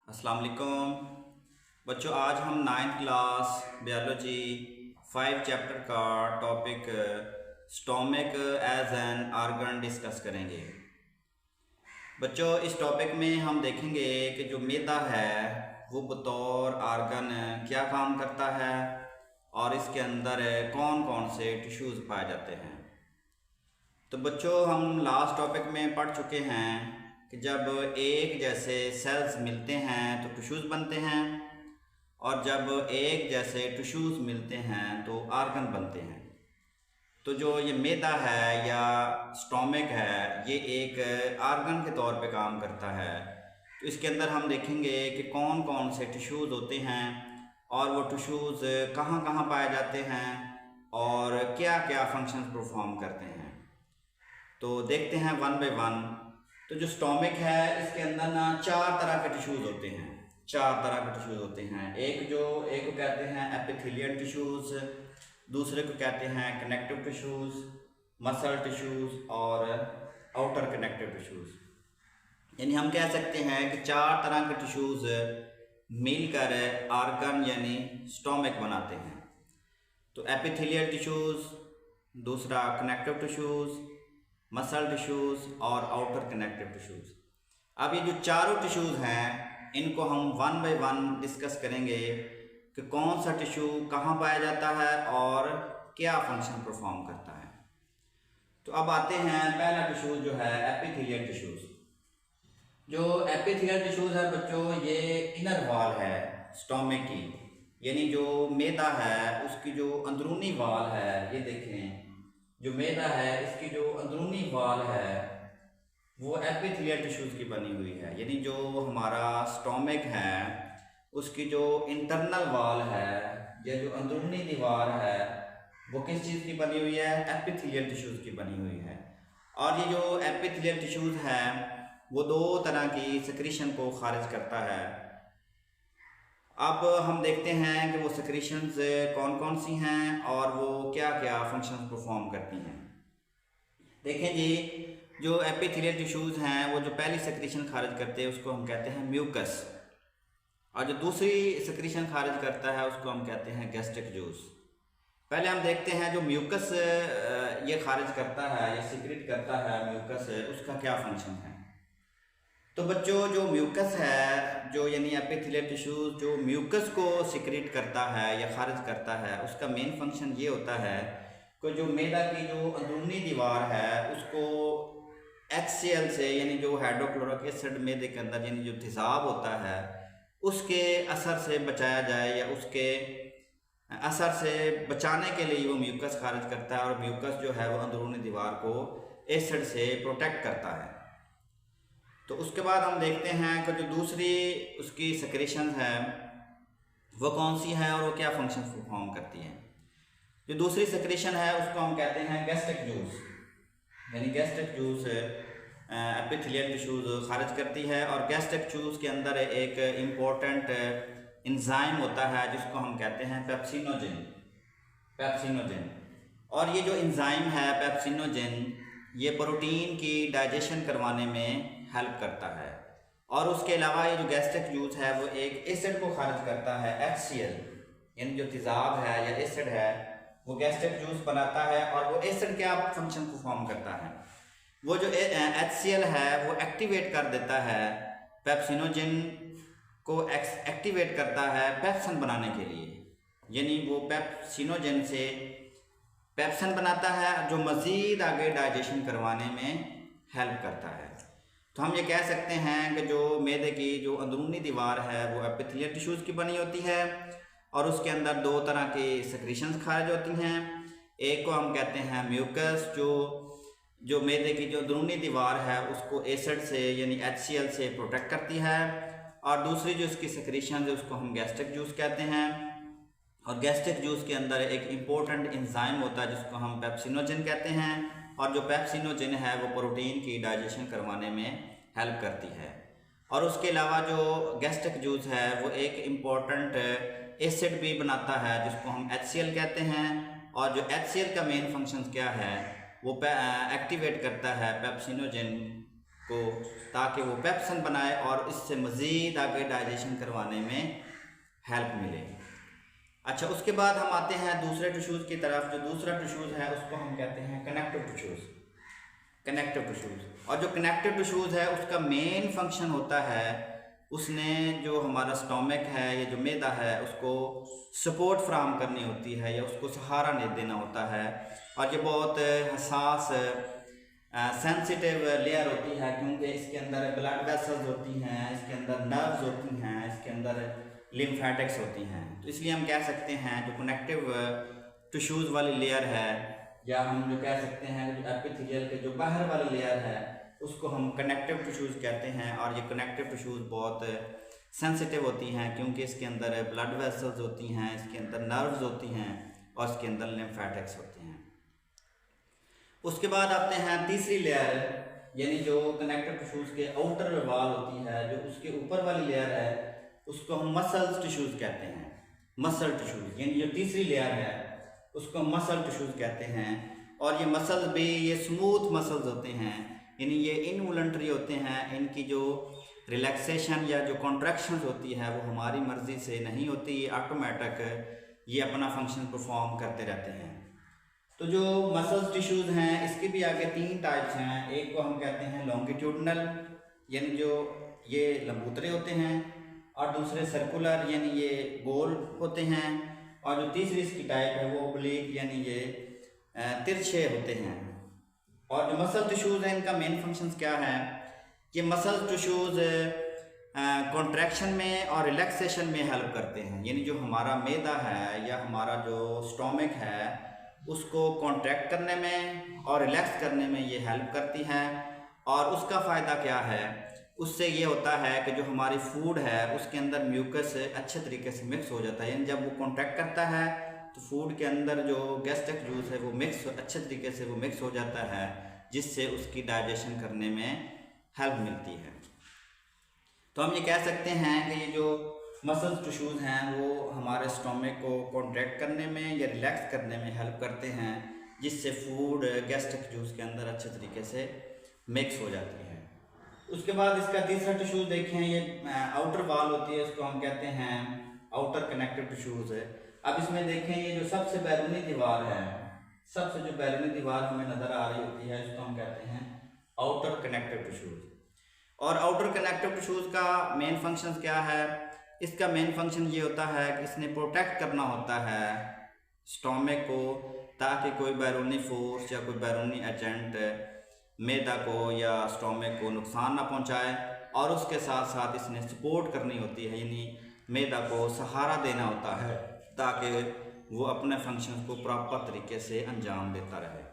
अस्सलाम वालेकुम बच्चों। आज हम नाइन्थ क्लास बायोलॉजी 5 चैप्टर का topic stomach as an organ discuss करेंगे। बच्चों, इस टॉपिक में हम देखेंगे कि जो मैदा है वो बतौर आर्गन क्या काम करता है और इसके अंदर कौन कौन से टिश्यूज़ पाए जाते हैं। तो बच्चों, हम लास्ट टॉपिक में पढ़ चुके हैं कि जब एक जैसे सेल्स मिलते हैं तो टिश्यूज़ बनते हैं, और जब एक जैसे टिश्यूज़ मिलते हैं तो आर्गन बनते हैं। तो जो ये मैदा है या स्टोमक है, ये एक आर्गन के तौर पे काम करता है। तो इसके अंदर हम देखेंगे कि कौन कौन से टिश्यूज़ होते हैं और वो टिश्यूज़ कहाँ कहाँ पाए जाते हैं और क्या क्या फंक्शंस परफॉर्म करते हैं। तो देखते हैं वन बाय वन। तो जो स्टोमक है इसके अंदर ना 4 तरह के टिश्यूज़ होते हैं। 4 तरह के टिश्यूज़ होते हैं। एक को कहते हैं एपिथेलियल टिश्यूज़, दूसरे को कहते हैं कनेक्टिव टिश्यूज़, मसल टिश्यूज़ और आउटर कनेक्टिव टिश्यूज़। यानी हम कह सकते हैं कि 4 तरह के टिश्यूज़ मिलकर आर्गन यानी स्टोमक बनाते हैं। तो एपिथेलियल टिश्यूज़, दूसरा कनेक्टिव टिश्यूज़, मसल टिश्यूज़ और आउटर कनेक्टिव टिश्यूज़। अब ये जो चारों टिश्यूज़ हैं इनको हम वन बाय वन डिस्कस करेंगे कि कौन सा टिश्यू कहाँ पाया जाता है और क्या फंक्शन परफॉर्म करता है। तो अब आते हैं पहला टिश्यू जो है एपिथेलियल टिश्यूज़। जो एपिथेलियल टिश्यूज़ है बच्चों, ये इनर वॉल है स्टोमक की, यानी जो मैदा है उसकी जो अंदरूनी वॉल है, ये देखें जो मैदा है इसकी जो अंदरूनी वॉल है वो एपिथेलियल टिश्यूज़ की बनी हुई है। यानी जो हमारा स्टोमक है उसकी जो इंटरनल वॉल है या जो अंदरूनी दीवार है वो किस चीज़ की बनी हुई है? एपिथेलियल टिश्यूज़ की बनी हुई है। और ये जो एपिथेलियल टिश्यूज़ है वो 2 तरह की सिक्रीशन को खारिज करता है। अब हम देखते हैं कि वो सिक्रीशंस कौन कौन सी हैं और वो क्या क्या फंक्शंस परफॉर्म करती हैं। देखें जी, जो एपिथेलियल टिश्यूज़ हैं वो जो पहली सिक्रीशन खारिज करते हैं उसको हम कहते हैं म्यूकस, और जो दूसरी सिक्रीशन खारिज करता है उसको हम कहते हैं गैस्ट्रिक जूस। पहले हम देखते हैं जो म्यूकस ये खारिज करता है या सिक्रीट करता है म्यूकस, उसका क्या फंक्शन है। तो बच्चों, जो म्यूकस है जो यानी एपिथेलियल टिश्यूज जो म्यूकस को सिक्रीट करता है या खारिज करता है, उसका मेन फंक्शन ये होता है कि जो मैदा की जो अंदरूनी दीवार है उसको HCl से यानी जो हाइड्रोक्लोरिक एसिड मैदे के अंदर यानी जो तेज़ाब होता है उसके असर से बचाया जाए, या उसके असर से बचाने के लिए वो म्यूकस खारिज करता है। और म्यूकस जो है वो अंदरूनी दीवार को एसिड से प्रोटेक्ट करता है। तो उसके बाद हम देखते हैं कि जो दूसरी उसकी सिक्रीशन है वो कौन सी है और वो क्या फंक्शन परफॉर्म करती है। जो दूसरी सिक्रीशन है उसको हम कहते हैं गैस्ट्रिक जूस, यानी गैस्ट्रिक जूस एपिथेलियल टिश्यूज खारिज करती है। और गैस्ट्रिक जूस के अंदर एक इम्पोर्टेंट एंजाइम होता है जिसको हम कहते हैं पेप्सिनोजेन। और ये जो एंजाइम है पेप्सिनोजेन, ये प्रोटीन की डाइजेशन करवाने में हेल्प करता है। और उसके अलावा ये जो गैस्ट्रिक जूस है वो एक एसिड को खारिज करता है, HCl, यानी जो तेज़ाब है या एसिड है वो गैस्ट्रिक जूस बनाता है। और वो एसिड क्या फंक्शन परफॉर्म करता है, वो जो HCl है वो एक्टिवेट कर देता है पेप्सिनोजेन को, एक्टिवेट करता है पेप्सन बनाने के लिए। यानी वो पेप्सिनोजेन से पेप्सन बनाता है जो मज़ीद आगे डाइजेशन करवाने में हेल्प करता है। तो हम ये कह सकते हैं कि जो मैदे की जो अंदरूनी दीवार है वो एपिथेलियल टिश्यूज़ की बनी होती है और उसके अंदर 2 तरह की सिक्रीशंस खारिज होती हैं। एक को हम कहते हैं म्यूकस, जो मैदे की जो अंदरूनी दीवार है उसको एसिड से यानी HCl से प्रोटेक्ट करती है। और दूसरी जो इसकी सिक्रीशन है उसको हम गैस्ट्रिक जूस कहते हैं। और गैस्ट्रिक जूस के अंदर एक इम्पोर्टेंट एंजाइम होता है जिसको हम पेप्सिनोजेन कहते हैं। और जो पेप्सिनोजेन है वो प्रोटीन की डाइजेशन करवाने में हेल्प करती है। और उसके अलावा जो गैस्ट्रिक जूस है वो एक इम्पोर्टेंट एसिड भी बनाता है जिसको हम HCl कहते हैं। और जो HCl का मेन फंक्शन क्या है, वो एक्टिवेट करता है पेप्सिनोजेन को, ताकि वो पेप्सिन बनाए और इससे मज़ीद आगे डाइजेशन करवाने में हेल्प मिले। अच्छा, उसके बाद हम आते हैं दूसरे टिश्यूज़ की तरफ। जो दूसरा टिश्यूज़ है उसको हम कहते हैं कनेक्टिव टिश्यूज़। कनेक्टिव टिश्यूज़, और जो कनेक्टिव टिश्यूज़ है उसका मेन फंक्शन होता है, उसने जो हमारा स्टोमक है या जो मैदा है उसको सपोर्ट फ्राहम करनी होती है या उसको सहारा नहीं देना होता है। और ये बहुत हसास सेंसिटिव लेयर होती है, क्योंकि इसके अंदर ब्लड वेसल्स होती हैं, इसके अंदर नर्व्स होती हैं, इसके अंदर लिम्फेटिक्स होती हैं। तो इसलिए हम कह सकते हैं जो कनेक्टिव टिश्यूज़ वाली लेयर है, या हम जो कह सकते हैं जो एपिथेलियल के जो बाहर वाली लेयर है उसको हम कनेक्टिव टिश्यूज़ कहते हैं। और ये कनेक्टिव टिश्यूज़ बहुत सेंसिटिव होती हैं, क्योंकि इसके अंदर ब्लड वेसल्स होती हैं, इसके अंदर नर्व्स होती हैं और इसके अंदर लिम्फेटिक्स होते हैं। उसके बाद आते हैं तीसरी लेयर, यानी जो कनेक्टिव टिश्यूज़ के आउटर वाल होती है, जो उसके ऊपर वाली लेयर है उसको हम मसल्स टिश्यूज़ कहते हैं। मसल टिश्यूज़ यानी जो तीसरी लेयर है उसको मसल टिश्यूज़ कहते हैं। और ये मसल्स भी ये स्मूथ मसल्स होते हैं, यानी ये इनवॉलंटरी होते हैं। इनकी जो रिलैक्सेशन या जो कॉन्ट्रैक्शंस होती है वो हमारी मर्ज़ी से नहीं होती, ये ऑटोमेटिक ये अपना फंक्शन परफॉर्म करते रहते हैं। तो जो मसल्स टिश्यूज़ हैं इसके भी आगे 3 टाइप्स हैं। एक को हम कहते हैं लॉन्गिट्यूडनल, यानी जो ये लंबूतरे होते हैं, और दूसरे सर्कुलर यानी ये गोल होते हैं, और जो तीसरी इसकी टाइप है वो ओब्लिक यानी ये तिरछे होते हैं। और जो मसल टिश्यूज़ हैं इनका मेन फंक्शंस क्या है कि मसल टिश्यूज़ कॉन्ट्रैक्शन में और रिलैक्सेशन में हेल्प करते हैं, यानी जो हमारा मैदा है या हमारा जो स्टोमक है उसको कॉन्ट्रैक्ट करने में और रिलैक्स करने में ये हेल्प करती है। और उसका फ़ायदा क्या है, उससे ये होता है कि जो हमारी फूड है उसके अंदर म्यूकस अच्छे तरीके से मिक्स हो जाता है, यानी जब वो कॉन्ट्रैक्ट करता है तो फूड के अंदर जो गैस्ट्रिक जूस है वो मिक्स अच्छे तरीके से वो मिक्स हो जाता है, जिससे उसकी डाइजेशन करने में हेल्प मिलती है। तो हम ये कह सकते हैं कि ये जो मसल टिश्यूज़ हैं वो हमारे स्टोमक को कॉन्ट्रैक्ट करने में या रिलैक्स करने में हेल्प करते हैं, जिससे फूड गैस्ट्रिक जूस के अंदर अच्छे तरीके से मिक्स हो जाती है। उसके बाद इसका तीसरा टिश्यू देखें, ये आउटर वाल होती है, इसको हम कहते हैं आउटर कनेक्टिव टिश्यूज़ है। अब इसमें देखें ये जो सबसे बैरूनी दीवार है, सबसे जो बैरूनी दीवार हमें नज़र आ रही होती है इसको हम कहते हैं आउटर कनेक्टिव टिश्यूज़। और आउटर कनेक्टिव टिश्यूज़ का मेन फंक्शन क्या है, इसका मेन फंक्शन ये होता है कि इसने प्रोटेक्ट करना होता है स्टोमक को, ताकि कोई बैरूनी फोर्स या कोई बैरूनी एजेंट मैदा को या स्टोमक को नुकसान ना पहुंचाए। और उसके साथ साथ इसने सपोर्ट करनी होती है, यानी मैदा को सहारा देना होता है ताकि वो अपने फंक्शन को प्रॉपर तरीके से अंजाम देता रहे।